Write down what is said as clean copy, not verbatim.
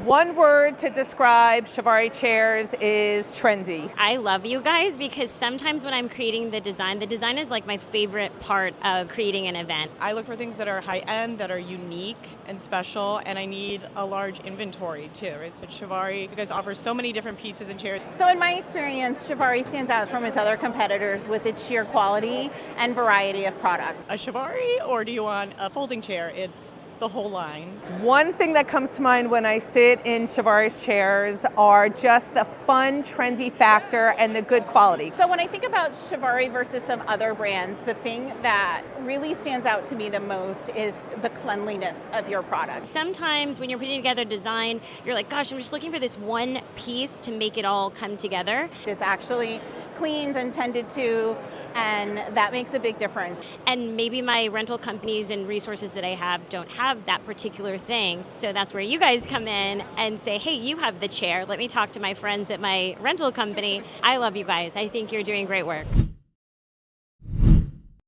One word to describe Chivari chairs is trendy. I love you guys because sometimes when I'm creating the design is like my favorite part of creating an event. I look for things that are high-end, that are unique and special, and I need a large inventory too, right? So Chivari, you guys offer so many different pieces and chairs. So in my experience, Chivari stands out from its other competitors with its sheer quality and variety of product. A Chivari, or do you want a folding chair? It's the whole line. One thing that comes to mind when I sit in Chivari's chairs are just the fun, trendy factor and the good quality. So when I think about Chivari versus some other brands, the thing that really stands out to me the most is the cleanliness of your product. Sometimes when you're putting together design, you're like, gosh, I'm just looking for this one piece to make it all come together. It's actually cleaned and tended to, and that makes a big difference. And maybe my rental companies and resources that I have don't have that particular thing. So that's where you guys come in and say, hey, you have the chair. Let me talk to my friends at my rental company. I love you guys. I think you're doing great work.